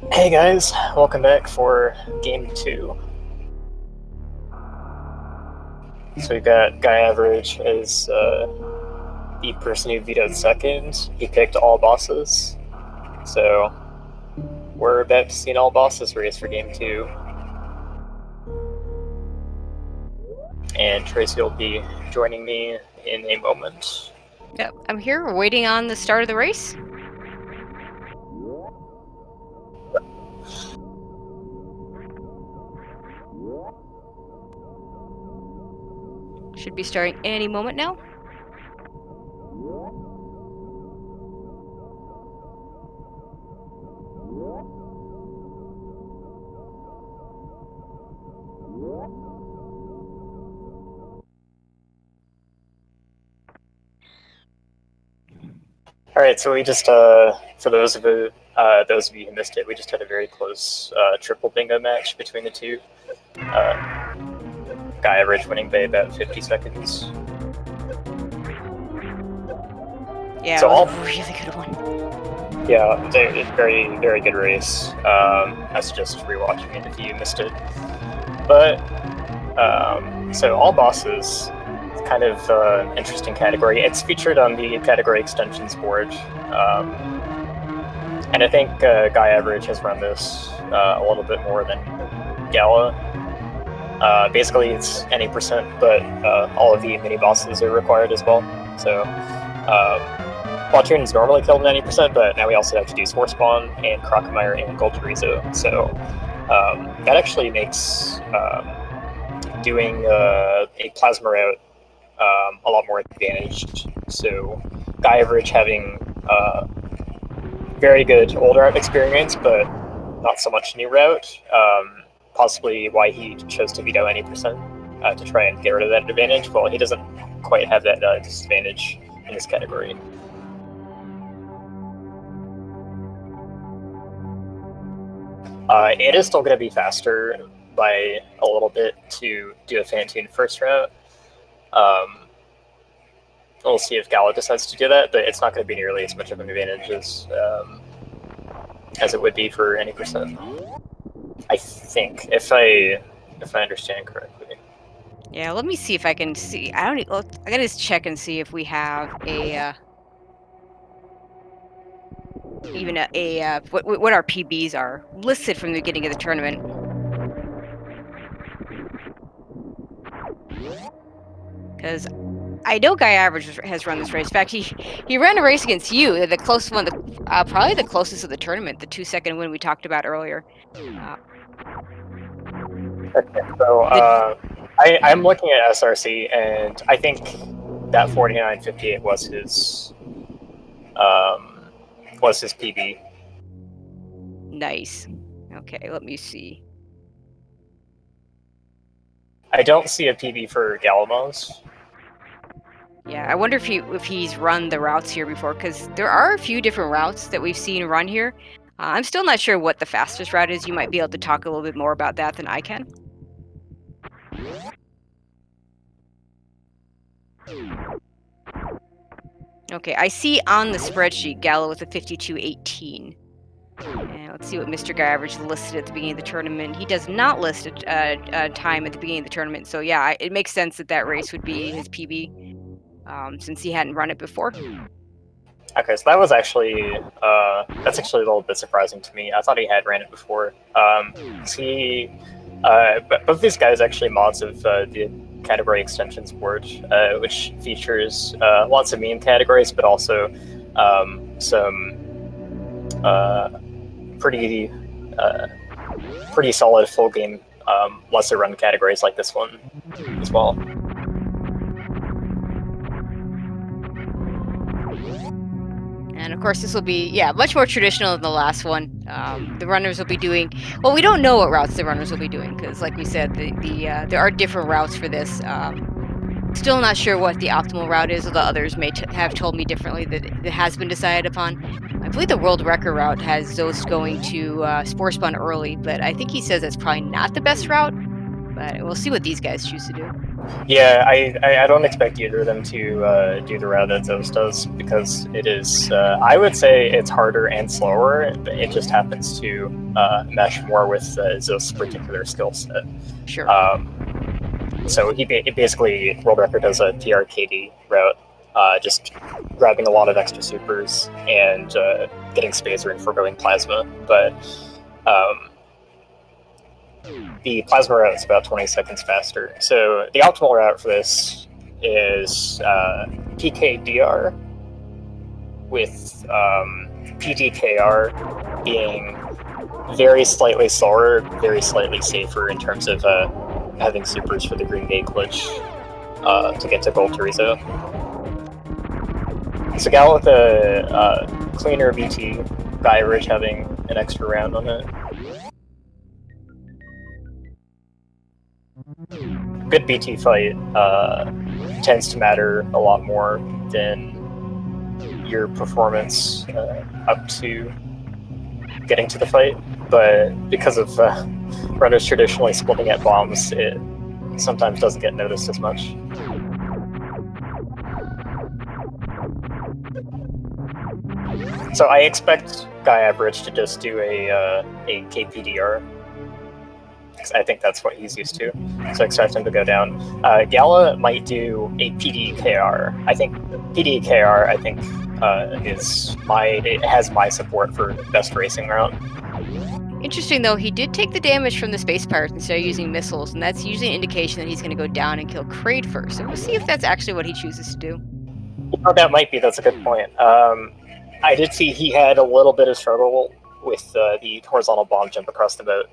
Hey guys, welcome back for game 2. So we've got GuyAverage as the person who vetoed second. He picked all bosses. So we're about to see an all bosses race for game 2. And Tracy will be joining me in a moment. Yep, I'm here. We're waiting on the start of the race. Should be starting any moment now. Alright, so we just, for those of you who missed it, we just had a very close triple bingo match between the two. GuyAverage winning by about 50 seconds. Yeah, so it was a really good one. Yeah, it's a very, very good race. I suggest rewatching it if you missed it. But, so all bosses, kind of interesting category. It's featured on the category extensions board. And I think GuyAverage has run this a little bit more than Gala. Basically, it's any percent, but all of the mini bosses are required as well. So, Platoon's normally killed 90%, but now we also have to do Spore Spawn and Crocomire and Goldrizo. So that actually makes doing a Plasma route a lot more advantaged. So GuyAverage having very good old route experience, but not so much new route. Possibly why he chose to veto any percent to try and get rid of that advantage. Well, he doesn't quite have that disadvantage in this category. It is still going to be faster by a little bit to do a Fantoon first route. We'll see if Gala decides to do that, but it's not going to be nearly as much of an advantage as it would be for any percent. I think, if I understand correctly. Yeah, let me see if I can see. I gotta just check and see if we have a what our PBs are listed from the beginning of the tournament. Because I know GuyAverage has run this race. In fact, he ran a race against you, the closest one, probably the closest of the tournament, the 2-second win we talked about earlier. Okay, so I'm looking at SRC, and I think that 49.58 was his PB. Nice. Okay, let me see. I don't see a PB for Galamoz. Yeah, I wonder if he's run the routes here before, because there are a few different routes that we've seen run here. I'm still not sure what the fastest route is. You might be able to talk a little bit more about that than I can. Okay, I see on the spreadsheet Gala with a 52.18. And let's see what MrGuyAverage listed at the beginning of the tournament. He does not list a time at the beginning of the tournament, so yeah, it makes sense that that race would be his PB, since he hadn't run it before. Okay, so that was actually that's actually a little bit surprising to me. I thought he had ran it before. Both these guys actually mods of the category extensions board, which features lots of meme categories, but also some pretty solid full game lesser run categories like this one as well. And of course, this will be, much more traditional than the last one. The runners will be doing, well, we don't know what routes the runners will be doing, because like we said, there are different routes for this. Still not sure what the optimal route is, although others may have told me differently that it has been decided upon. I believe the world record route has those going to Spore Spawn early, but I think he says that's probably not the best route. But we'll see what these guys choose to do. Yeah, I don't expect either of them to do the route that Zeus does, because it is, I would say it's harder and slower, but it just happens to mesh more with Zeus' particular skill set. Sure. So he basically, world record does a TRKD route, just grabbing a lot of extra supers and getting Spacer and forgoing Plasma, but the Plasma route is about 20 seconds faster. So the optimal route for this is PKDR, with PDKR being very slightly slower, very slightly safer in terms of having supers for the Green Gate glitch to get to Gold Chorizo. So Gal with a cleaner BT, GuyAverage having an extra round on it. Good BT fight tends to matter a lot more than your performance up to getting to the fight, but because of runners traditionally splitting at bombs, it sometimes doesn't get noticed as much. So I expect GuyAverage to just do a KPDR, because I think that's what he's used to. So I expect him to go down. Gala might do a PDKR. I think PDKR, it has my support for best racing route. Interesting, though, he did take the damage from the Space Pirates instead of using missiles, and that's usually an indication that he's going to go down and kill Kraid first. So we'll see if that's actually what he chooses to do. Well, that might be. That's a good point. I did see he had a little bit of struggle with the horizontal bomb jump across the boat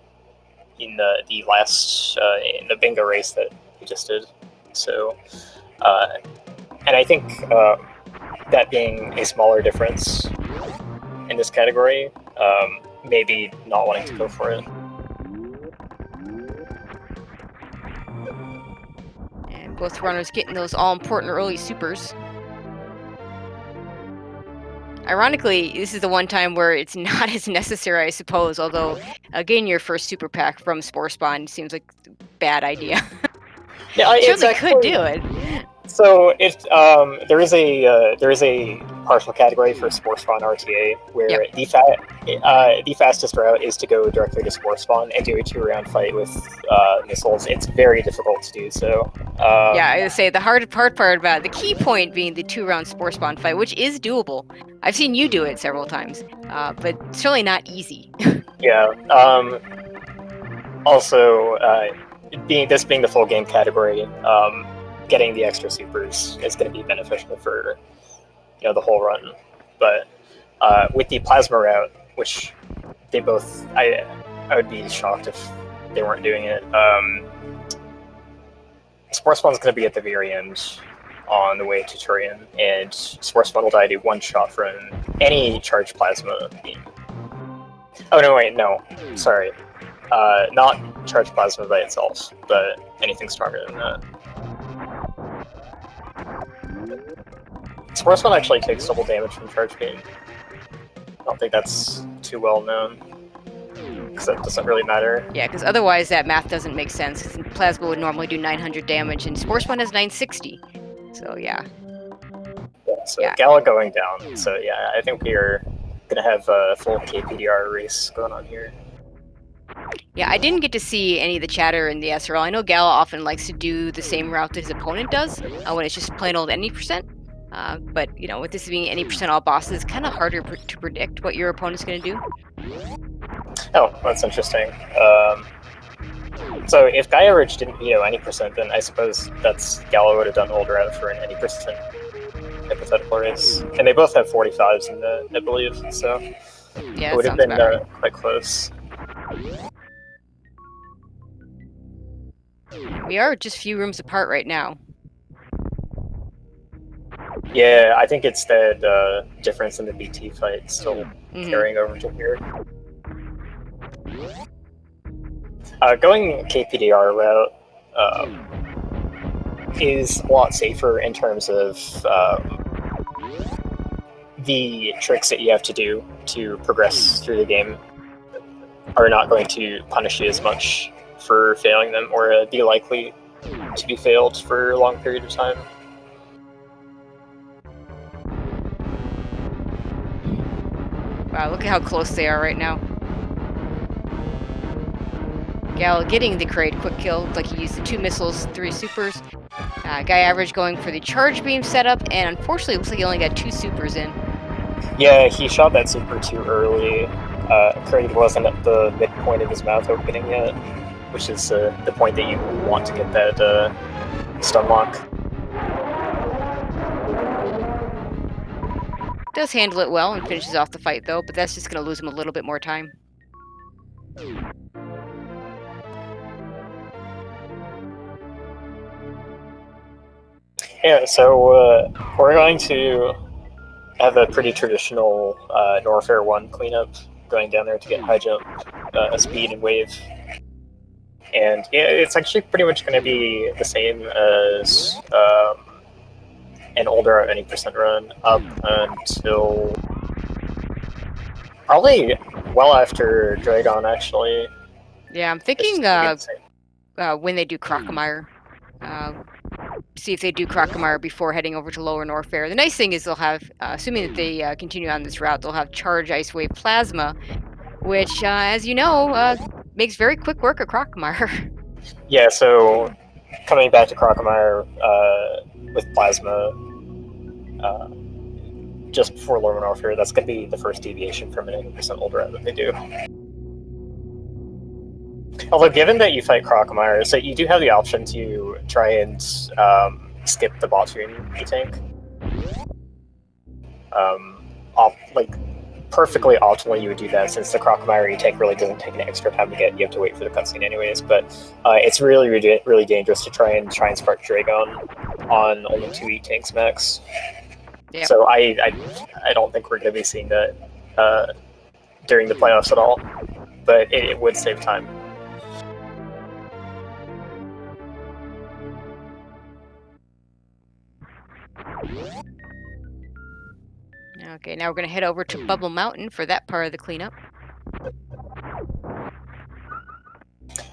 in the last in the bingo race that he just did. So, and I think that being a smaller difference in this category, maybe not wanting to go for it. And both runners getting those all-important early supers. Ironically, this is the one time where it's not as necessary, I suppose, although, again, your first super pack from Spore Spawn seems like a bad idea. Yeah, certainly could do it. So if there is a partial category for Spore Spawn RTA where the fastest route is to go directly to Spore Spawn and do a 2-round fight with missiles. It's very difficult to do so. Yeah, I would say the hard part about it, the key point being the 2-round Spore Spawn fight, which is doable. I've seen you do it several times, but certainly not easy. Yeah. Also, being the full game category, getting the extra supers is going to be beneficial for the whole run. But with the Plasma route, which they both, I would be shocked if they weren't doing it. Spore Spawn's going to be at the very end on the way to Turian, and Spore Spawn will die to 1 shot from any charged Plasma beam. Oh no, wait, no, sorry. Not charged Plasma by itself, but anything stronger than that. Spore Spawn actually takes double damage from charge beam. I don't think that's too well known, because that doesn't really matter. Yeah, because otherwise that math doesn't make sense, because Plasma would normally do 900 damage, and Spore Spawn has 960. So yeah. So Gala going down. So yeah, I think we're gonna have a full KPDR race going on here. Yeah, I didn't get to see any of the chatter in the SRL. I know Gala often likes to do the same route that his opponent does, when it's just plain old any percent. But with this being any percent all bosses, it's kind of harder to predict what your opponent's going to do. Oh, that's interesting. So if GuyAverage didn't veto any percent, then I suppose that's Gala would have done old route for an any percent hypothetical race. And they both have 45s in the, I believe, so yeah, it would have been quite close. We are just a few rooms apart right now. Yeah, I think it's that difference in the BT fight still carrying over to here. Going KPDR route is a lot safer in terms of the tricks that you have to do to progress through the game are not going to punish you as much for failing them, or be likely to be failed for a long period of time. Wow, look at how close they are right now. Gal getting the crate quick kill, like he used the 2 missiles, 3 supers. GuyAverage going for the charge beam setup, and unfortunately it looks like he only got 2 supers in. Yeah, he shot that super too early. Craig wasn't at the midpoint of his mouth opening yet, which is the point that you want to get that stun lock. Does handle it well and finishes off the fight though, but that's just going to lose him a little bit more time. Yeah, so we're going to have a pretty traditional Norfair 1 cleanup, going down there to get high jump, speed, and wave. And yeah, it's actually pretty much going to be the same as an older 90% run up until probably well after Dragon, actually. Yeah, I'm thinking when they do Crocomire. See if they do Crocomire before heading over to Lower Norfair. The nice thing is they'll have, assuming that they continue on this route, they'll have Charge, Ice Wave, Plasma, which, as you know, makes very quick work of Crocomire. Yeah, so coming back to Crocomire with Plasma just before Lower Norfair, that's going to be the first deviation from an 80% old route that they do. Although, given that you fight Crocomire, so you do have the option to try and skip the Bottoon tank. Perfectly optimally, you would do that, since the Crocomire tank really doesn't take any extra time to get. You have to wait for the cutscene anyways, but it's really, really dangerous to try and spark Dragon on only 2 tanks max. Yep. So I don't think we're going to be seeing that during the playoffs at all, but it would save time. Okay, now we're going to head over to Bubble Mountain for that part of the cleanup.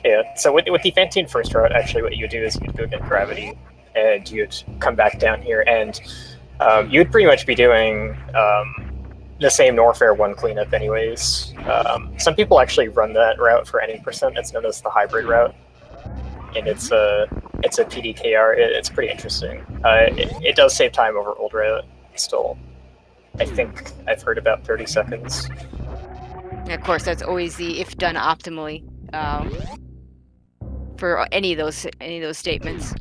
Yeah, so with the Fantine first route, actually what you do is you'd go get Gravity, and you'd come back down here, and you'd pretty much be doing the same Norfair 1 cleanup anyways. Some people actually run that route for any percent. It's known as the hybrid route, and it's a PDKR. It's pretty interesting. It does save time over old route still. I think I've heard about 30 seconds. And of course, that's always the if done optimally for any of those statements.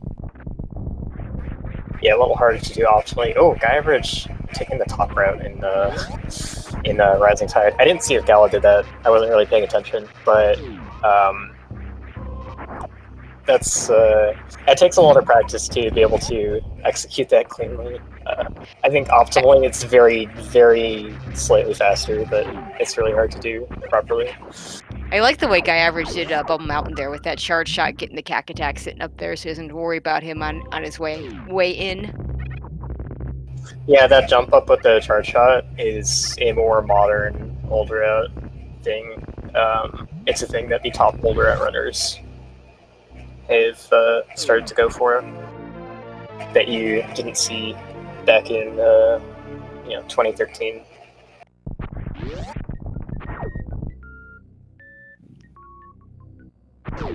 Yeah, a little harder to do optimally. Oh, GuyAverage taking the top route in Rising Tide. I didn't see if Gala did that. I wasn't really paying attention, but it takes a lot of practice to be able to execute that cleanly. I think optimally it's very, very slightly faster, but it's really hard to do properly. I like the way GuyAverage did Bubble Mountain there with that charge shot, getting the cack attack sitting up there, so he doesn't worry about him on his way in. Yeah, that jump up with the charge shot is a more modern old route thing. It's a thing that the top old route runners have started to go for, that you didn't see back in 2013.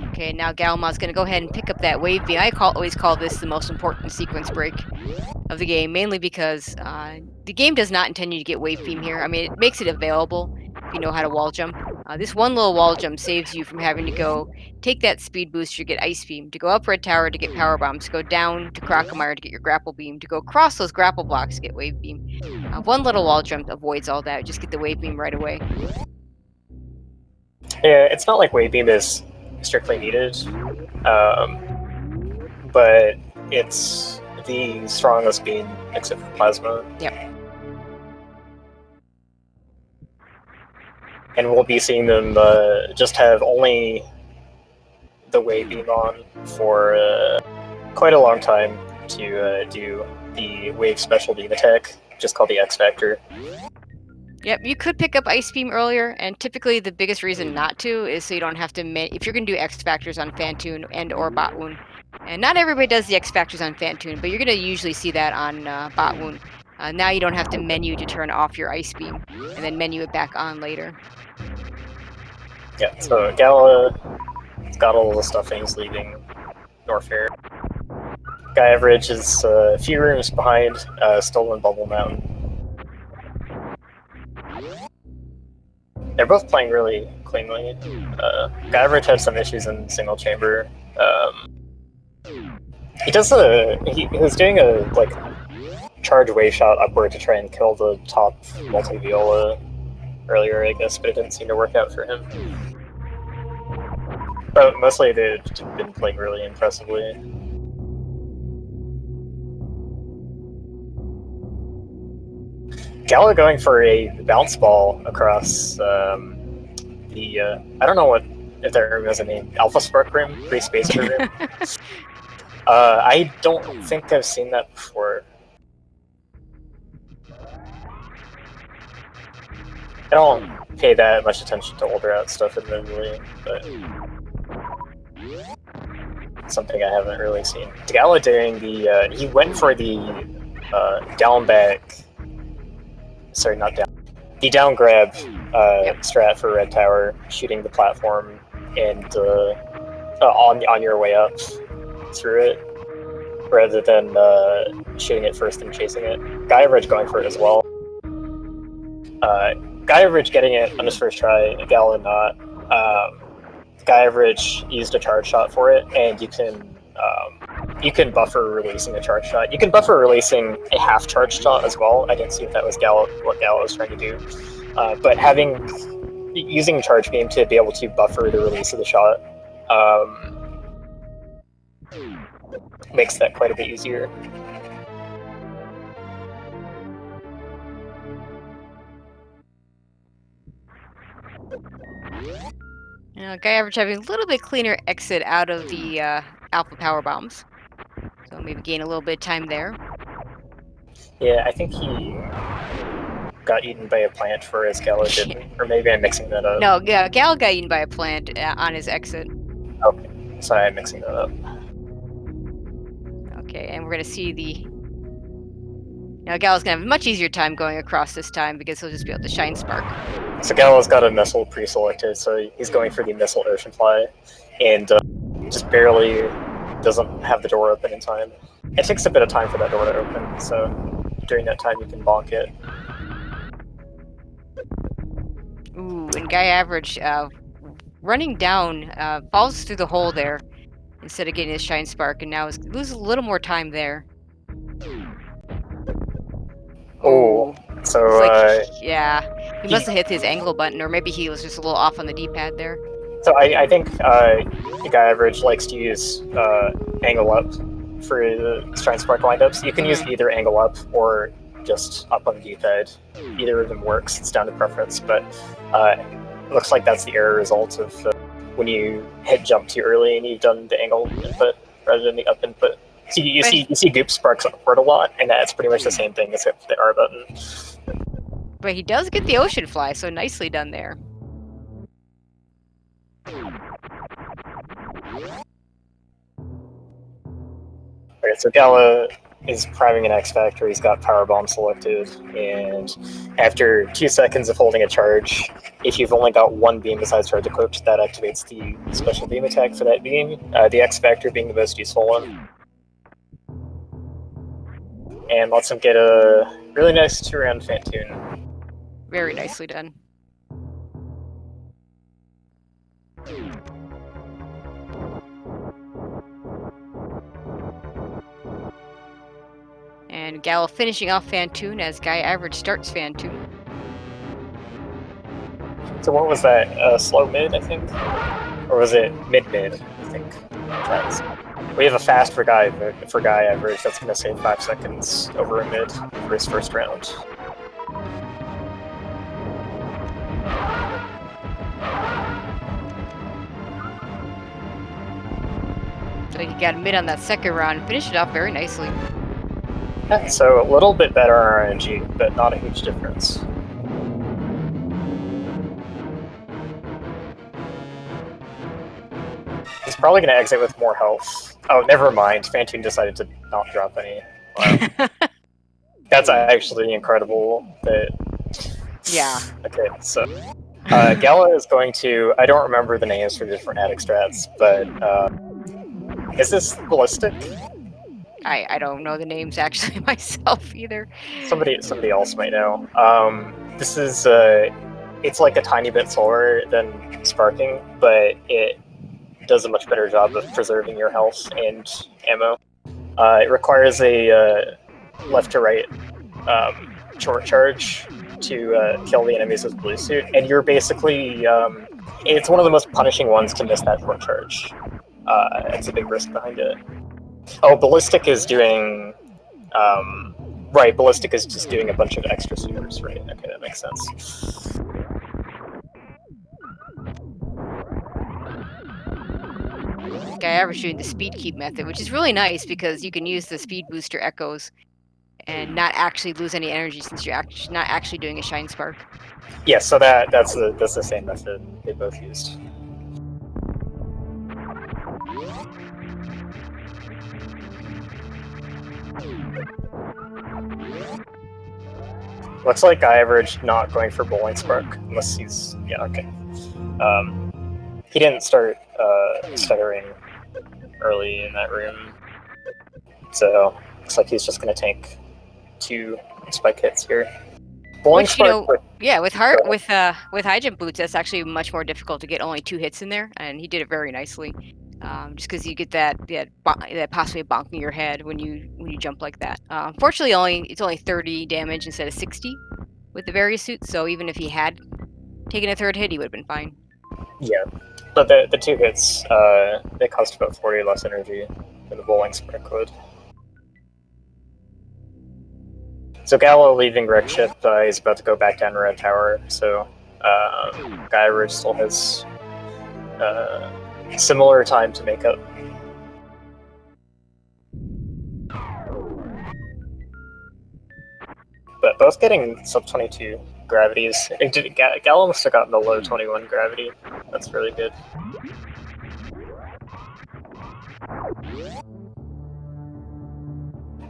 Okay, now Galamoz going to go ahead and pick up that wave beam. I always call this the most important sequence break of the game, mainly because the game does not intend you to get wave beam here. I mean, it makes it available if you know how to wall jump. This one little wall jump saves you from having to go take that speed booster, get ice beam, to go up red tower to get power bombs, to go down to Crocomire to get your grapple beam, to go across those grapple blocks to get wave beam. One little wall jump avoids all that. Just get the wave beam right away. Yeah, it's not like wave beam is strictly needed, but it's the strongest beam except for Plasma. Yep. And we'll be seeing them just have only the wave beam on for quite a long time to do the wave special beam attack, just called the X Factor. Yep, you could pick up Ice Beam earlier, and typically the biggest reason not to is so you don't have to if you're going to do X Factors on Fantoon and or Botwoon. And not everybody does the X Factors on Fantoon, but you're going to usually see that on Botwoon. Now you don't have to menu to turn off your Ice Beam, and then menu it back on later. Yeah, so Gala's got all the stuff and he's leaving Norfair. GuyAverage is a few rooms behind, still in Bubble Mountain. They're both playing really cleanly. GuyAverage had some issues in single chamber. He was doing a like charge wave shot upward to try and kill the top multi-viola earlier, I guess, but it didn't seem to work out for him. But mostly they've been playing really impressively. Gala going for a bounce ball across the I don't know if that room has a name. Alpha Spark room? Free Spacer room? I don't think I've seen that before. I don't pay that much attention to older out stuff, admittedly, but something I haven't really seen. Gala doing the he went for the down back. Sorry, not down. The down grab strat for Red Tower, shooting the platform and on your way up through it, rather than shooting it first and chasing it. GuyAverage going for it as well. GuyAverage getting it on his first try, Gala not. GuyAverage used a charge shot for it, and you can buffer releasing a charge shot. You can buffer releasing a half charge shot as well. I didn't see if that was what Gala was trying to do, but using charge beam to be able to buffer the release of the shot makes that quite a bit easier. GuyAverage having a little bit cleaner exit out of the Alpha Power Bombs. So maybe gain a little bit of time there. Yeah, I think he got eaten by a plant for his Gala didn't. Or maybe I'm mixing that up. No, yeah, Gala got eaten by a plant on his exit. Okay, sorry, I'm mixing that up. Okay, and we're going to see the... Now Gala's going to have a much easier time going across this time because he'll just be able to Shine Spark. So Gala's got a missile pre-selected, so he's going for the missile Ocean Fly, and just barely doesn't have the door open in time. It takes a bit of time for that door to open, so during that time you can bonk it. Ooh, and GuyAverage running down falls through the hole there instead of getting his Shine Spark, and now loses a little more time there. Oh, so yeah, he must have hit his angle button, or maybe he was just a little off on the D-pad there. So I think GuyAverage likes to use angle up for the Shine Spark windups. You can use either angle up or just up on the D-pad. Either of them works. It's down to preference, but it looks like that's the error result of when you hit jump too early and you've done the angle input rather than the up input. So you see Goop sparks upward a lot, and that's pretty much the same thing except for the R button. But he does get the Ocean Fly, so nicely done there. Okay, so Gala is priming an X Factor. He's got Power Bomb selected, and after 2 seconds of holding a charge, if you've only got one beam besides charge equipped, that activates the special beam attack for that beam. The X Factor being the most useful one. And lets him get a really nice 2-round Fantoon. Very nicely done. And Gala finishing off Fantoon as GuyAverage starts Fantoon. So what was that? Slow mid, I think? Or was it mid-mid, I think? We have a fast for GuyAverage that's going to save 5 seconds over a mid for his first round. So he got mid on that second round and finished it off very nicely. Yeah, so a little bit better on RNG, but not a huge difference. He's probably going to exit with more health. Oh, never mind. Phantoon decided to not drop any. Wow. That's actually incredible. Yeah. Okay, so Gala is going to. I don't remember the names for the different attic strats, but is this ballistic? I don't know the names actually myself either. Somebody else might know. This is it's like a tiny bit slower than sparking, but it does a much better job of preserving your health and ammo. It requires a left to right short charge to kill the enemies with blue suit, and you're basically it's one of the most punishing ones to miss that short charge. It's a big risk behind it. Oh, ballistic is doing right. Ballistic is just doing a bunch of extra supers, right? Okay, that makes sense. MrGuyAverage doing the speed keep method, which is really nice because you can use the speed booster echoes and not actually lose any energy since you're not actually doing a shine spark. Yeah, so that's the same method they both used. Looks like GuyAverage not going for bowling spark unless he's okay. He didn't start stuttering early in that room, so looks like he's just going to tank 2 spike hits here. Bowling Which, spark, with high jump boots, that's actually much more difficult to get only 2 hits in there, and he did it very nicely. Just because you get that possibly bonking your head when you jump like that. Fortunately, it's only 30 damage instead of 60 with the various suits. So even if he had taken a 3rd hit, he would have been fine. Yeah, but the 2 hits they cost about 40 less energy than the bowling spark would. So Gallo leaving wreck ship, he's about to go back down Red Tower. So GuyAverage still has similar time to make up. But both getting sub 22 gravities. Gallo must have gotten the low 21 gravity. That's really good.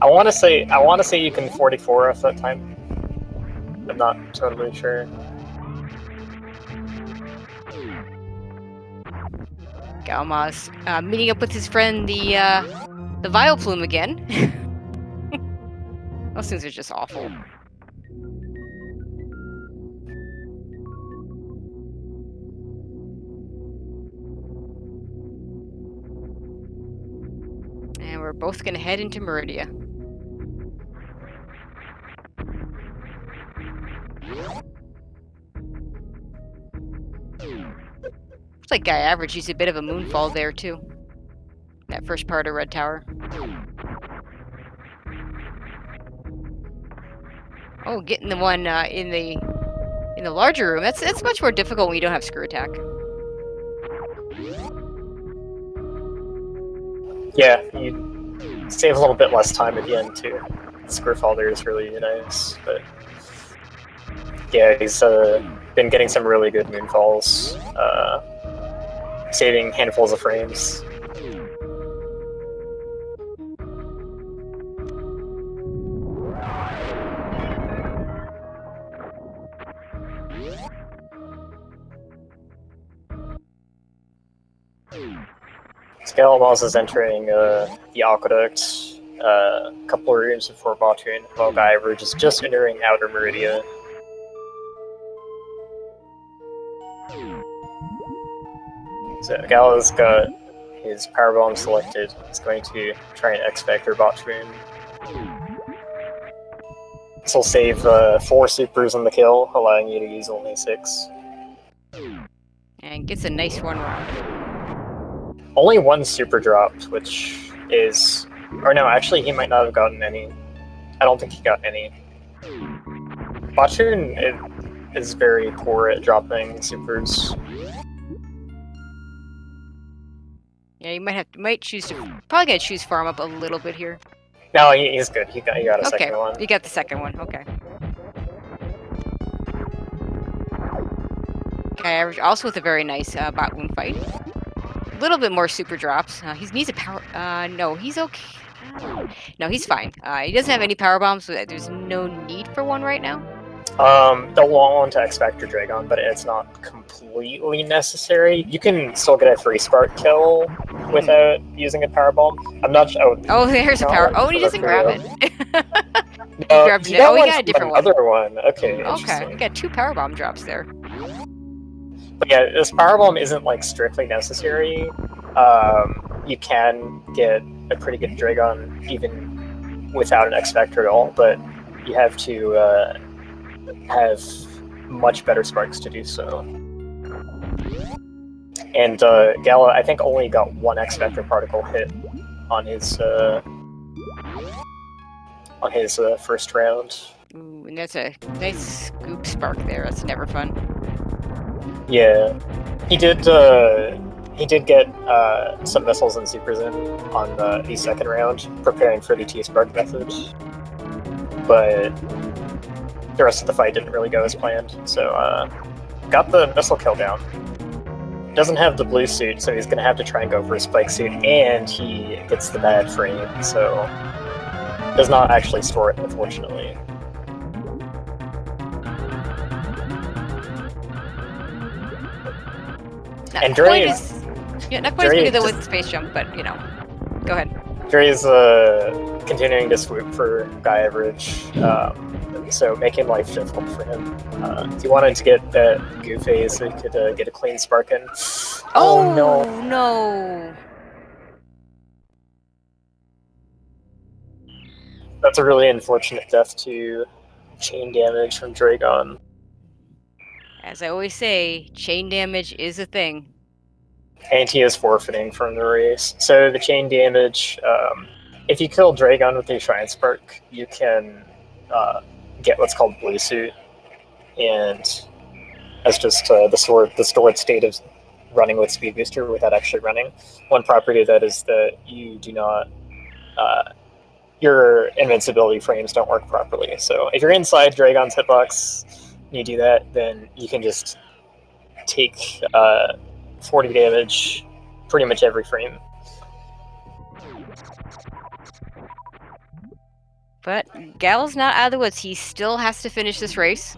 I want to say you can 44 off that time. I'm not totally sure. Galamoz meeting up with his friend the Vileplume again. Those things are just awful. And we're both gonna head into Meridia. Looks like GuyAverage used a bit of a moonfall there too. That first part of Red Tower. Oh, getting the one in the larger room. That's much more difficult when you don't have screw attack. Yeah, you save a little bit less time at the end too. Screwfall there is really nice, but yeah, he's been getting some really good moonfalls, saving handfuls of frames. Galamoz is entering the aqueduct, a couple of rooms before Botun, while GuyAverage is just entering Outer Meridia. So Gala's got his power bomb selected. He's going to try and X-Factor Botun. This will save 4 supers on the kill, allowing you to use only 6. And gets a nice one round. Only 1 super dropped, which is... Or no, actually he might not have gotten any. I don't think he got any. Botun is very poor at dropping supers. Yeah, you might choose to... Probably gonna choose farm up a little bit here. No, he's good. He got a second one. Okay, you got the second one, okay. GuyAverage also with a very nice bot wound fight. little bit more super drops. He needs a power. No, he's okay. No, he's fine. He doesn't have any power bombs, so there's no need for one right now. They'll want to X-Factor Dragon, but it's not completely necessary. You can still get a 3-spark kill without using a power bomb. I'm not sure. Oh, there's a power. Oh, and he doesn't grab it. He grabbed it. Oh, he got a different one. Another one. Okay. Okay, he got 2 power bomb drops there. But yeah, this power bomb isn't like strictly necessary. You can get a pretty good Dragon even without an X Factor at all, but you have to have much better sparks to do so. And Gala, I think, only got 1 X Factor particle hit on his first round. Ooh, and that's a nice scoop spark there. That's never fun. Yeah, he did get some missiles and supers in on the second round, preparing for the T-Spark method. But the rest of the fight didn't really go as planned, so got the missile kill down. Doesn't have the blue suit, so he's going to have to try and go for a spike suit, and he gets the bad frame, so does not actually store it, unfortunately. Not quite as good though with space jump, but you know, go ahead. Dre's continuing to swoop for MrGuyAverage, so making life difficult for him. If he wanted to get that goo phase, so he could get a clean spark in. Oh no! That's a really unfortunate death to chain damage from Dragon. As I always say, chain damage is a thing. And he is forfeiting from the race. So the chain damage, if you kill Dragon with your Shrine Spark, you can get what's called Blue Suit. And that's just the stored state of running with Speed Booster without actually running. One property of that is that you do not... your invincibility frames don't work properly. So if you're inside Dragon's hitbox, you do that, then you can just take 40 damage pretty much every frame. But Gal's not out of the woods. He still has to finish this race.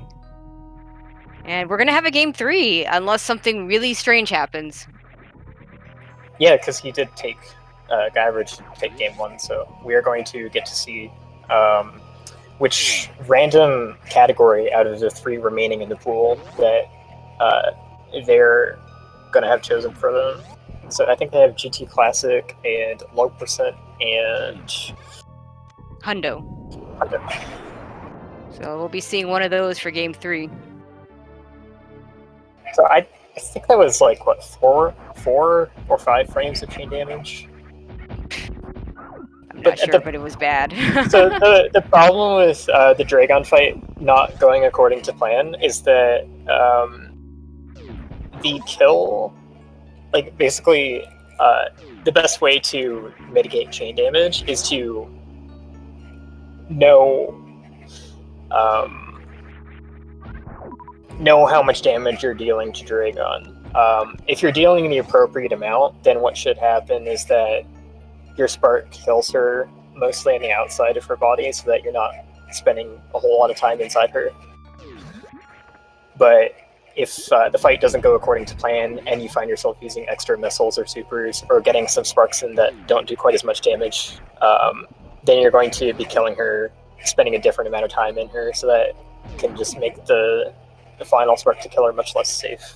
And we're going to have a game 3, unless something really strange happens. Yeah, because he did take MrGuyAverage to take game 1, so we are going to get to see which random category out of the 3 remaining in the pool that they're going to have chosen for them. So I think they have GT Classic and Low Percent and Hundo. Hundo. So we'll be seeing one of those for game 3. So I think that was like, what, 4 or 5 frames of chain damage? I'm not sure, but it was bad. So the problem with the Dragon fight not going according to plan is that the kill, like basically the best way to mitigate chain damage is to know how much damage you're dealing to Dragon. If you're dealing the appropriate amount, then what should happen is that your spark kills her mostly on the outside of her body so that you're not spending a whole lot of time inside her. But if the fight doesn't go according to plan and you find yourself using extra missiles or supers or getting some sparks in that don't do quite as much damage, then you're going to be killing her, spending a different amount of time in her, so that can just make the final spark to kill her much less safe.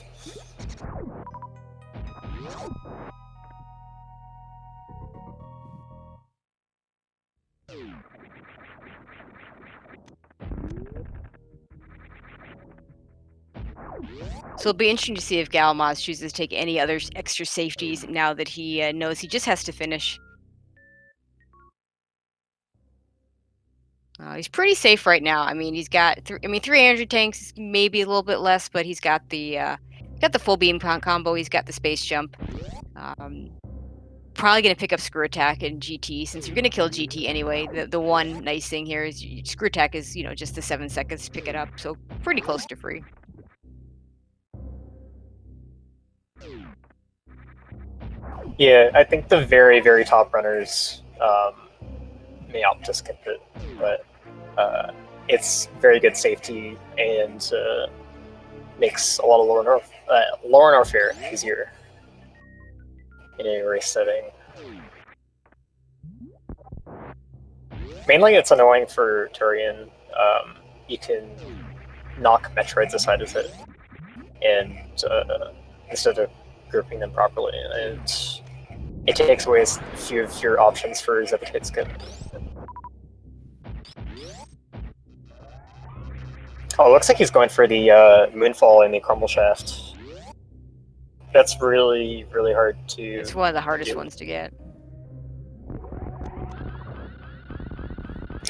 So it'll be interesting to see if Galamoz chooses to take any other extra safeties now that he knows he just has to finish. He's pretty safe right now. I mean, he's got 3 energy tanks, maybe a little bit less, but he's got the full beam combo. He's got the space jump. Probably going to pick up Screw Attack and GT, since you're going to kill GT anyway. The one nice thing here is Screw Attack is, just the 7 seconds to pick it up, so pretty close to free. Yeah, I think the very, very top runners may opt to skip it, but it's very good safety and makes a lot of lower and warfare easier in a race setting. Mainly, it's annoying for Turian. You can knock Metroids aside of it, and instead of grouping them properly, and it takes away a few of your options for Zephyr skip. Oh, it looks like he's going for the Moonfall and the Crumble Shaft. That's really, really hard to... It's one of the hardest ones to get.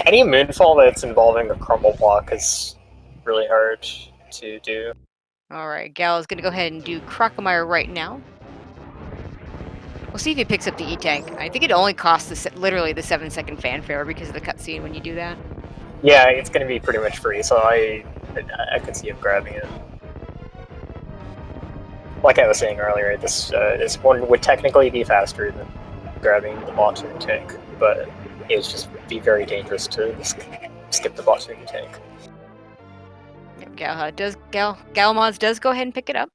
Any Moonfall that's involving a Crumble block is really hard to do. Alright, Gal is going to go ahead and do Crocomire right now. We'll see if he picks up the E-Tank. I think it only costs literally the 7-second fanfare because of the cutscene when you do that. Yeah, it's going to be pretty much free, so I could see him grabbing it. Like I was saying earlier, this one would technically be faster than grabbing the bot tuning tank, but it would just be very dangerous to skip the bot tuning tank. Yep, Galamoz does go ahead and pick it up.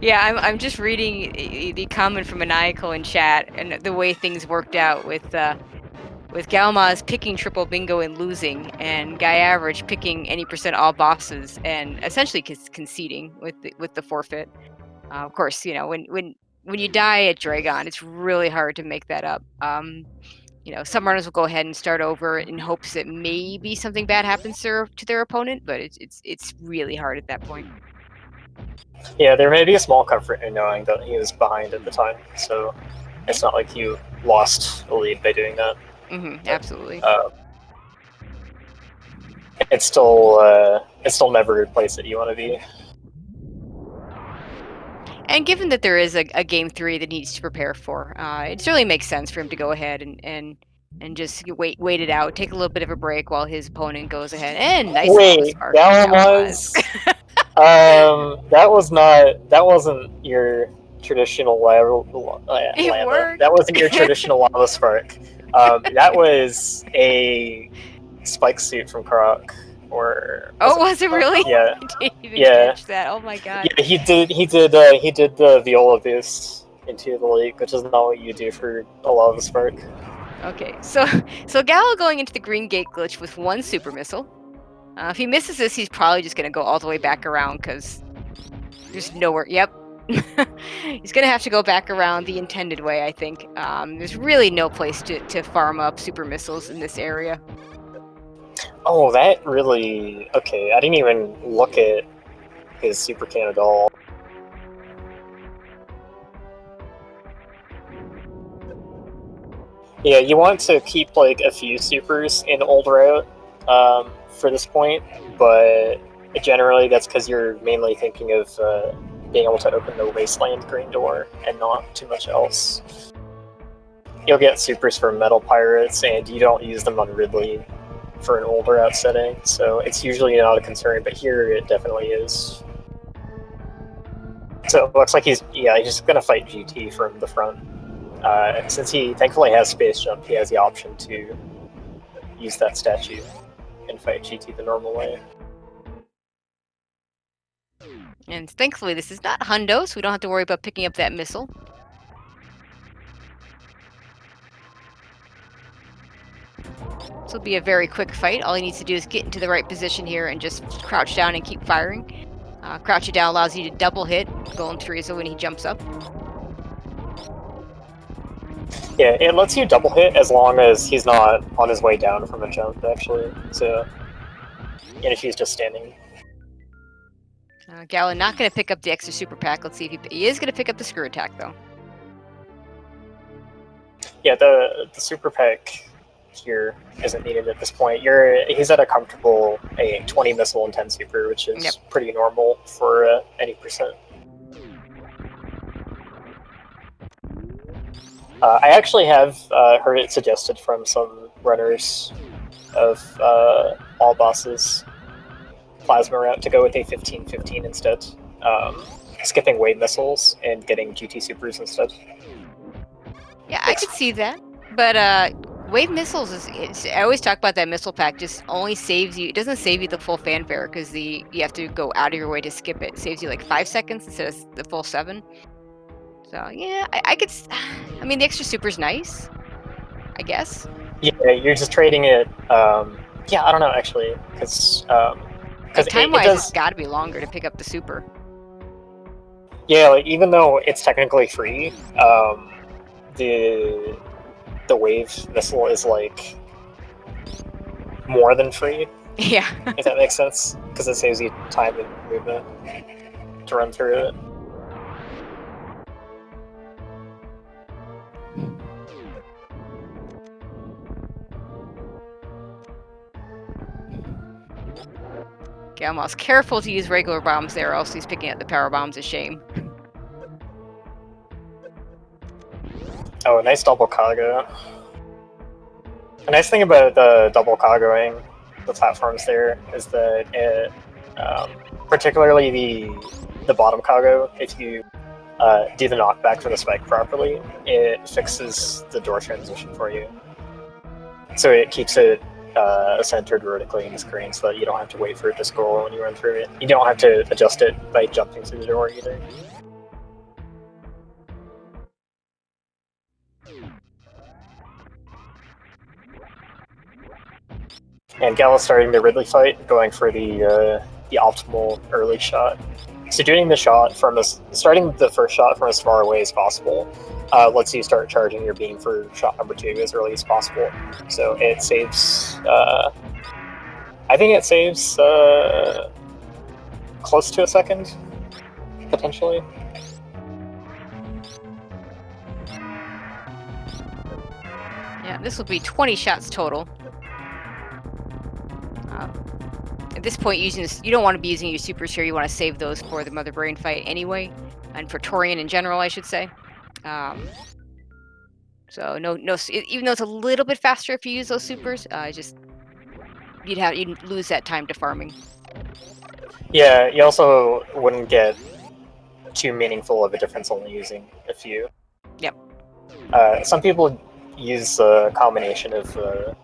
Yeah, I'm just reading the comment from Maniacal in chat and the way things worked out with Galamoz picking triple bingo and losing, and GuyAverage picking any % all bosses and essentially conceding with the forfeit. Of course, you know, when you die at Dragon, it's really hard to make that up. You know, some runners will go ahead and start over in hopes that maybe something bad happens to their opponent, but it's really hard at that point. Yeah, there may be a small comfort in knowing that he was behind at the time, so it's not like you lost the lead by doing that. Absolutely. It's still never a place that you want to be. And given that there is a game 3 that needs to prepare for, it certainly makes sense for him to go ahead and just wait it out, take a little bit of a break while his opponent goes ahead and nice. Wait, Galamoz. That wasn't your traditional lava. That wasn't your traditional lava spark. That was a spike suit from Croc. Was it really? Yeah. I didn't even catch that. Oh my god. Yeah, he did the Viola boost into the league, which is not what you do for a lava spark. Okay, so Gallo going into the green gate glitch with 1 super missile. If he misses this, he's probably just going to go all the way back around because there's nowhere. Yep. He's going to have to go back around the intended way, I think. There's really no place to farm up super missiles in this area. Oh, that really... Okay, I didn't even look at his super can at all. Yeah, you want to keep like a few supers in old route for this point, but generally that's because you're mainly thinking of being able to open the Wasteland green door and not too much else. You'll get supers for Metal Pirates, and you don't use them on Ridley for an old route setting, so it's usually not a concern, but here it definitely is. So it looks like he's just going to fight GT from the front. Since he thankfully has Space Jump, he has the option to use that statue and fight GT the normal way. And thankfully this is not Hundo, so we don't have to worry about picking up that missile. This will be a very quick fight. All he needs to do is get into the right position here and just crouch down and keep firing. Crouch it down allows you to double hit Golden Teresa when he jumps up. Yeah, it lets you double hit as long as he's not on his way down from a jump, actually. So, and if he's just standing. Galen not going to pick up the extra super pack. Let's see if he is going to pick up the screw attack, though. Yeah, the super pack here isn't needed at this point. He's at a comfortable 20 missile and 10 super, which is pretty normal for any percent. I actually have heard it suggested from some runners of all bosses plasma route to go with a 15-15 instead, skipping wave missiles and getting GT supers instead. Yeah, I could see that, but wave missiles I always talk about that missile pack. Just only saves you. It doesn't save you the full fanfare because you have to go out of your way to skip it. It saves you like 5 seconds instead of the full 7. So yeah, I could. I mean, the extra super's nice, I guess. Yeah, you're just trading it. Yeah, I don't know actually, because time-wise, it's got to be longer to pick up the super. Yeah, like, even though it's technically free, the wave missile is like more than free. Yeah. If that makes sense, because it saves you time and movement to run through it. Galamoz, careful to use regular bombs there, or else he's picking up the power bombs. A shame. Oh, nice double cargo. A nice thing about the double cargoing the platforms there is that it, particularly the bottom cargo, if you do the knockback for the spike properly, it fixes the door transition for you. So it keeps it centered vertically in the screen so that you don't have to wait for it to scroll when you run through it. You don't have to adjust it by jumping through the door either. And Gal's starting the Ridley fight, going for the optimal early shot. So doing the shot starting the first shot from as far away as possible lets you start charging your beam for shot number 2 as early as possible. So it saves, I think it saves close to a second, potentially. Yeah, this will be 20 shots total. At this point, you don't want to be using your supers here. You want to save those for the Mother Brain fight anyway, and for Torian in general, I should say. So no, even though it's a little bit faster if you use those supers, you'd lose that time to farming. Yeah, you also wouldn't get too meaningful of a difference only using a few. Yep. Some people use a combination of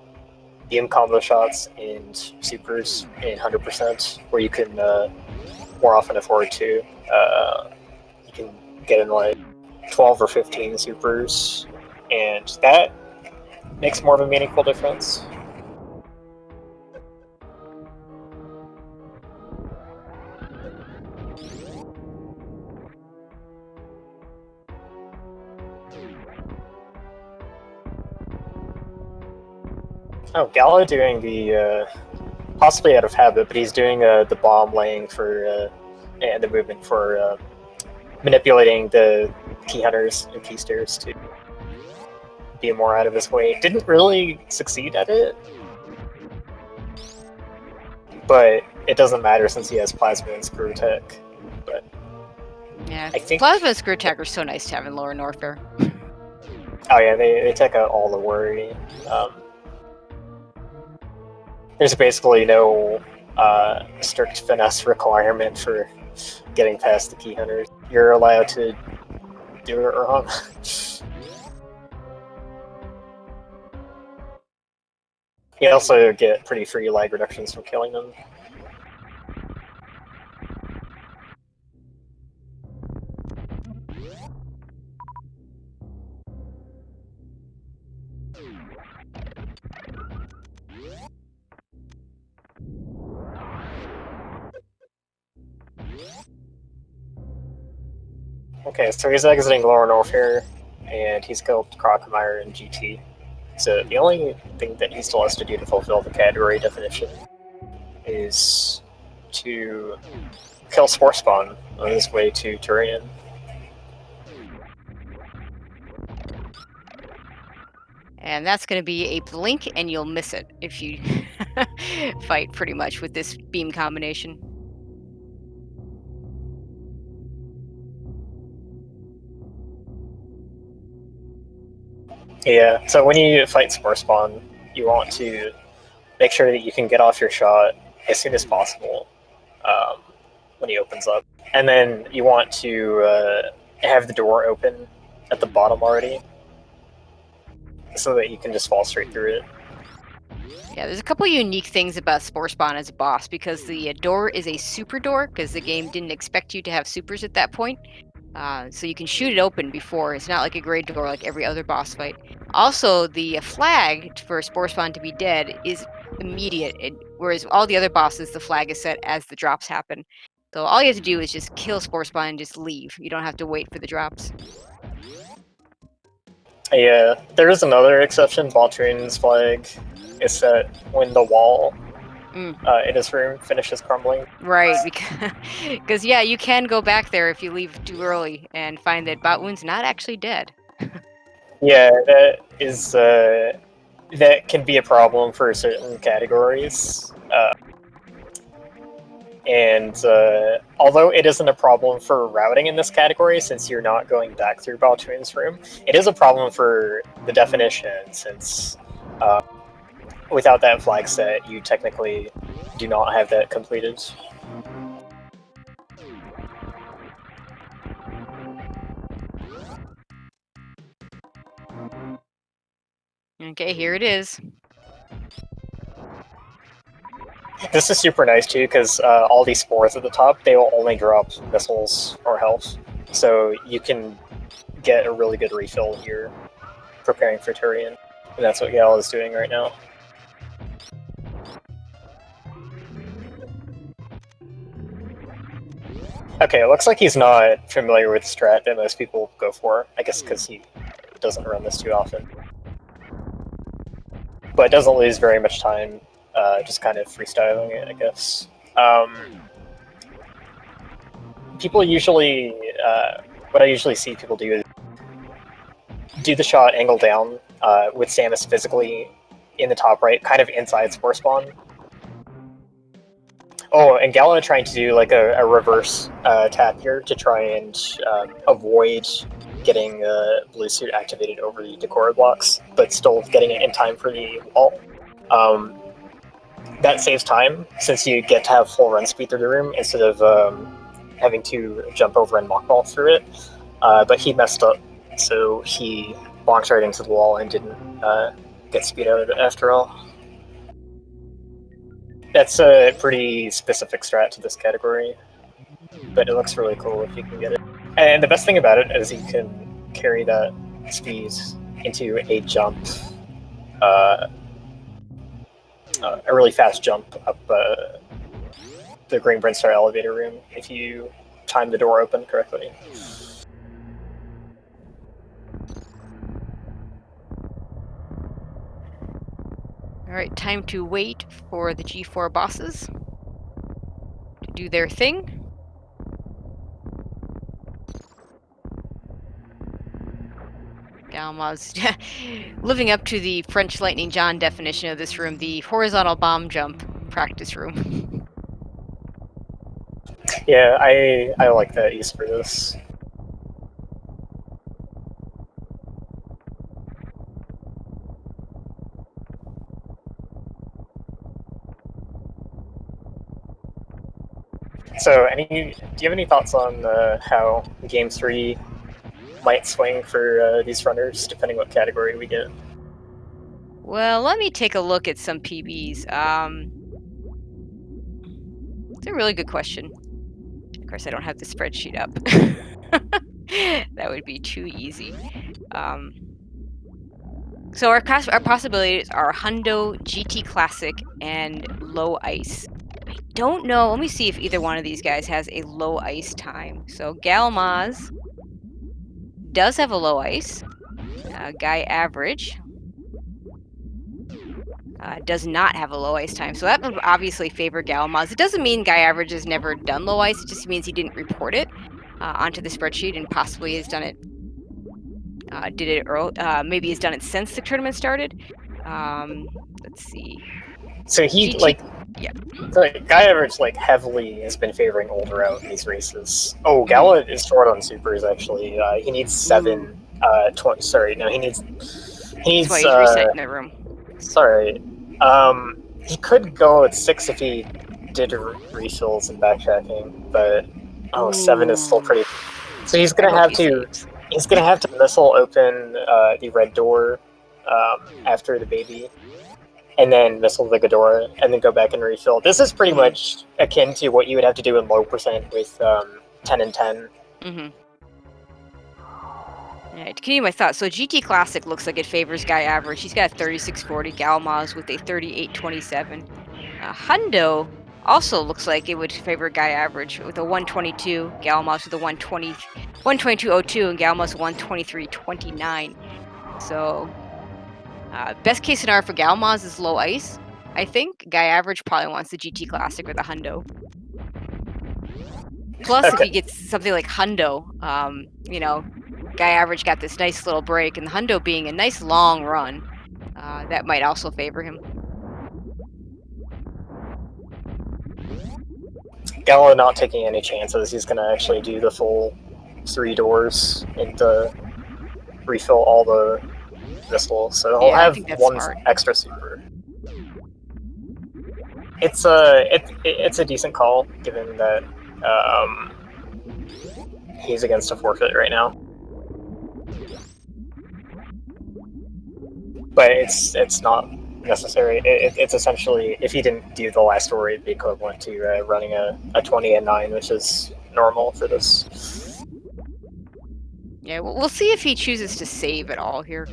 beam combo shots and supers in 100%, where you can more often afford to. You can get in like 12 or 15 supers, and that makes more of a meaningful difference. Oh, Gala doing the, possibly out of habit, but he's doing the bomb laying for, and the movement for manipulating the key hunters and key stairs to be more out of his way. Didn't really succeed at it, but it doesn't matter since he has plasma and screw tech. But yeah, I think plasma and screw tech are so nice to have in lower Norfair. Oh yeah, they take out all the worry. There's basically no strict finesse requirement for getting past the key hunters. You're allowed to do it wrong. You also get pretty free lag reductions from killing them. Okay, so he's exiting Lower North here, and he's killed Crocomire and GT. So the only thing that he still has to do to fulfill the category definition is to kill Spore Spawn on his way to Turian. And that's going to be a blink, and you'll miss it if you fight pretty much with this beam combination. Yeah, so when you fight Spore Spawn, you want to make sure that you can get off your shot as soon as possible when he opens up. And then you want to have the door open at the bottom already so that you can just fall straight through it. Yeah, there's a couple unique things about Spore Spawn as a boss, because the door is a super door, because the game didn't expect you to have supers at that point. So you can shoot it open before. It's not like a grade door like every other boss fight. Also, the flag for Spore Spawn to be dead is immediate, whereas all the other bosses, the flag is set as the drops happen. So all you have to do is just kill Spore Spawn and just leave. You don't have to wait for the drops. Yeah, there is another exception. Baltrin's flag is set when the wall in his room finishes crumbling. Right, because yeah, you can go back there if you leave too early and find that Batwoon's not actually dead. Yeah, that can be a problem for certain categories. And although it isn't a problem for routing in this category, since you're not going back through Baltrin's room, it is a problem for the definition, since without that flag set, you technically do not have that completed. Okay, here it is. This is super nice too, because all these spores at the top, they will only drop missiles or health, so you can get a really good refill here, preparing for Turian, and that's what Gal is doing right now. Okay, it looks like he's not familiar with the strat that most people go for, I guess because he doesn't run this too often. But doesn't lose very much time, just kind of freestyling it, I guess. People usually, what I usually see people do is do the shot angle down with Samus physically in the top right, kind of inside Spore Spawn. Oh, and Gala trying to do like a reverse attack here to try and avoid getting Blue Suit activated over the Decora blocks, but still getting it in time for the wall. That saves time, since you get to have full run speed through the room instead of having to jump over and mock ball through it. But he messed up, so he bonked right into the wall and didn't get speed out of it after all. That's a pretty specific strat to this category, but it looks really cool if you can get it. And the best thing about it is you can carry that speed into a jump, a really fast jump up the Green Brinstar elevator room if you time the door open correctly. Alright, time to wait for the G4 bosses to do their thing. Galamoz living up to the French Lightning John definition of this room, the horizontal bomb jump practice room. Yeah, I like that use for this. So, do you have any thoughts on how Game 3 might swing for these runners, depending what category we get? Well, let me take a look at some PBs. It's a really good question. Of course, I don't have the spreadsheet up. That would be too easy. So our possibilities are Hundo, GT Classic, and Low Ice. I don't know. Let me see if either one of these guys has a low ice time. So Galamoz does have a low ice. MrGuyAverage does not have a low ice time. So that would obviously favor Galamoz. It doesn't mean MrGuyAverage has never done low ice. It just means he didn't report it onto the spreadsheet and possibly has done it did it early. Maybe he's done it since the tournament started. Let's see. So he GT like, yeah. so MrGuyAverage like heavily has been favoring older out in these races. Oh, Gala is short on supers actually. He needs 7. 20. Sorry, no, he needs. That's why he's resetting the room. Sorry. He could go at 6 if he did refills and backtracking, but 7 is still pretty. So he's gonna have to. He's gonna have to missile open the red door after the baby, and then missile the Ghidorah, and then go back and refill. This is pretty much akin to what you would have to do in low percent with 10 and 10. Alright, to continue my thoughts, so GT Classic looks like it favors MrGuyAverage. He's got a 3640, Galamoz with a 3827. Hundo also looks like it would favor MrGuyAverage with a 122, Galamoz with a 122.02, and Galamoz 123.29. So, best case scenario for Galamoz is low ice. I think MrGuyAverage probably wants the GT Classic or the Hundo. Plus, if he gets something like Hundo, you know, MrGuyAverage got this nice little break, and the Hundo being a nice long run, that might also favor him. Gala not taking any chances. He's gonna actually do the full 3 doors and refill all the missiles. So he'll have 1 extra super. It's a decent call given that he's against a forfeit right now. But it's not necessary. It's essentially, if he didn't do the last story, it'd be equivalent to running a 20 and 9, which is normal for this. Yeah, we'll see if he chooses to save at all here.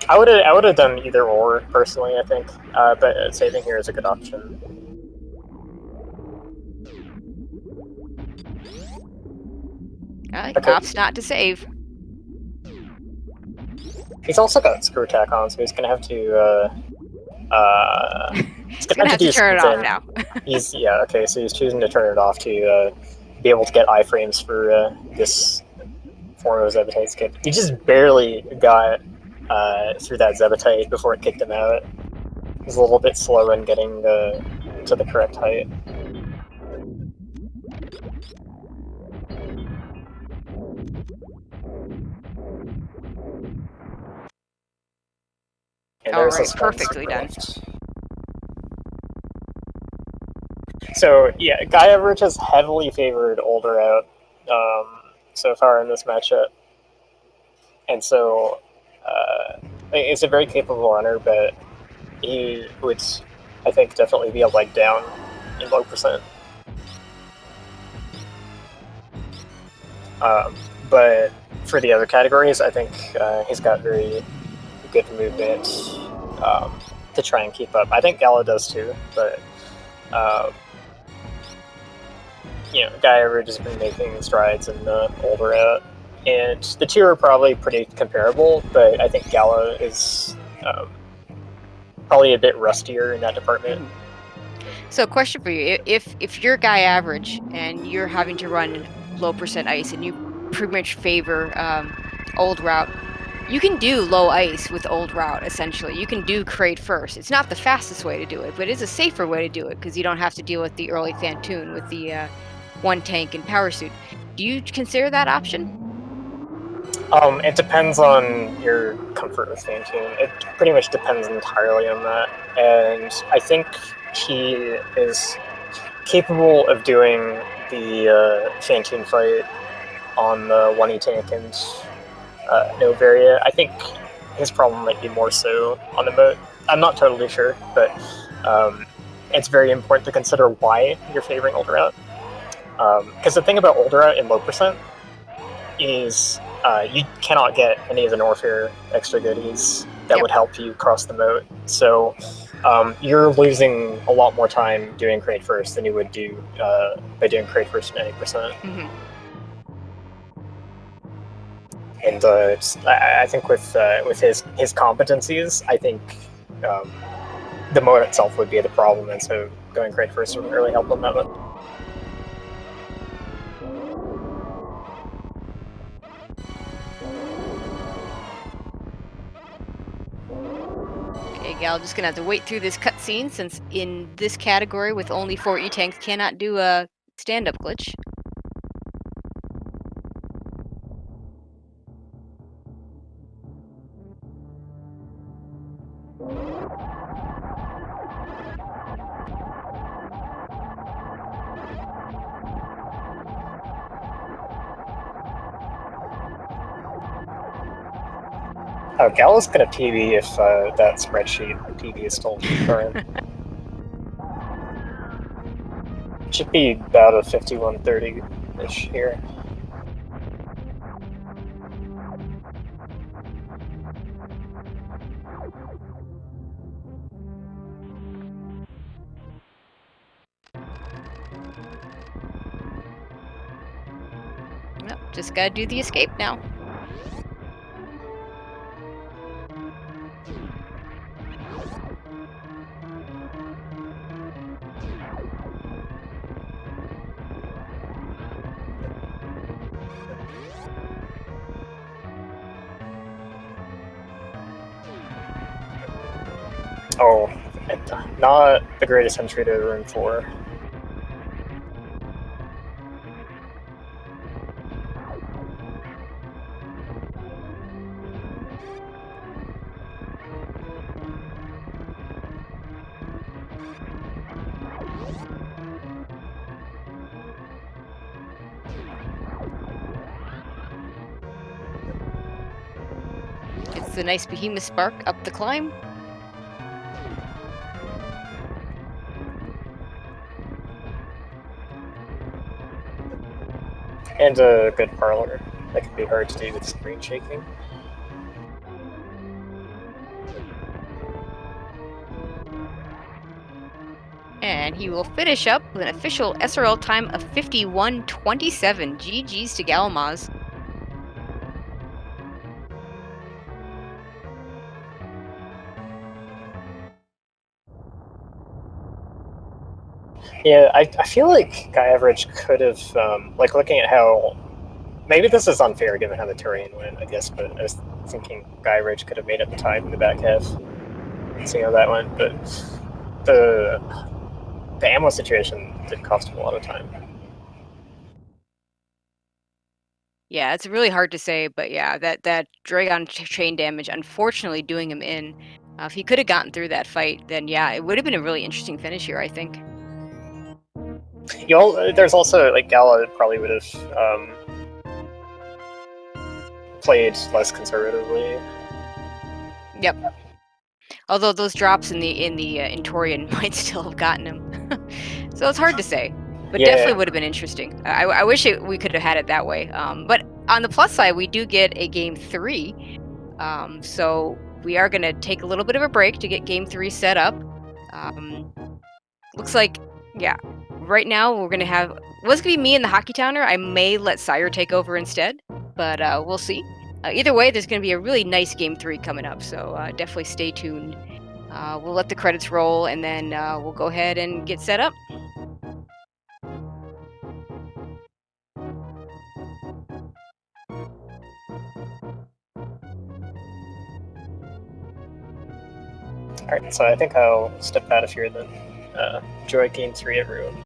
I would have done either or personally. I think, but saving here is a good option. Opts not to save. He's also got screw attack on, so he's gonna have to. He's gonna have to turn it off now. Okay. So he's choosing to turn it off to be able to get iframes for this form of Zebetite skip. He just barely got through that Zebetite before it kicked him out. He's a little bit slow in getting to the correct height. Alright, perfectly done. So yeah, MrGuyAverage has heavily favored older out so far in this matchup, and so it's a very capable runner, but he would, I think, definitely be a leg down in low percent. But for the other categories, I think he's got very good movement to try and keep up. I think Gala does too, but MrGuyAverage has been making strides in the older out, and the two are probably pretty comparable, but I think Gala is probably a bit rustier in that department. So, question for you: if you're MrGuyAverage and you're having to run low percent ice, and you pretty much favor old route, you can do low ice with old route. Essentially, you can do crate first. It's not the fastest way to do it, but it's a safer way to do it because you don't have to deal with the early Fantoon with the 1 tank and power suit. Do you consider that option? It depends on your comfort with Fantoon. It pretty much depends entirely on that, and I think he is capable of doing the Fantoon fight on the 1E tank and no Varia. I think his problem might be more so on the moat. I'm not totally sure, but it's very important to consider why you're favoring older out. Because the thing about older out in low percent is you cannot get any of the Norfair extra goodies that would help you cross the moat. So you're losing a lot more time doing crate first than you would do by doing crate first in 90%. And I think with his competencies, I think the mode itself would be the problem, and so going crate first wouldn't really help him that much. Gal just gonna have to wait through this cutscene since in this category with only 4 E-tanks cannot do a stand-up glitch. Oh, Gal is gonna PB if that spreadsheet PB is still current. Should be about a 5130-ish here. Yep, just gotta do the escape now. Oh, not the greatest entry to room 4. It's the nice behemoth spark up the climb. And a good parlor. That can be hard to do with screen shaking. And he will finish up with an official SRL time of 51:27. GG's to Galamoz. Yeah, I feel like GuyAverage could have, like, looking at how, maybe this is unfair given how the terrain went, I guess, but I was thinking GuyAverage could have made up the time in the back half. Seeing how that went, but the ammo situation did cost him a lot of time. Yeah, it's really hard to say, but yeah, that Dragon chain damage, unfortunately doing him in. If he could have gotten through that fight, then yeah, it would have been a really interesting finish here, I think. There's also, like, Gala probably would have played less conservatively. Yep. Although those drops in the Intorian might still have gotten him, so it's hard to say. But Yeah. definitely would have been interesting. I wish we could have had it that way. But on the plus side, we do get a game 3. So we are going to take a little bit of a break to get game 3 set up. Looks like, yeah, right now we're going to have... What's going to be me and the Hockey Towner? I may let Sire take over instead, but we'll see. Either way, there's going to be a really nice game 3 coming up, so definitely stay tuned. We'll let the credits roll, and then we'll go ahead and get set up. Alright, so I think I'll step out of here then. Enjoy game 3, everyone.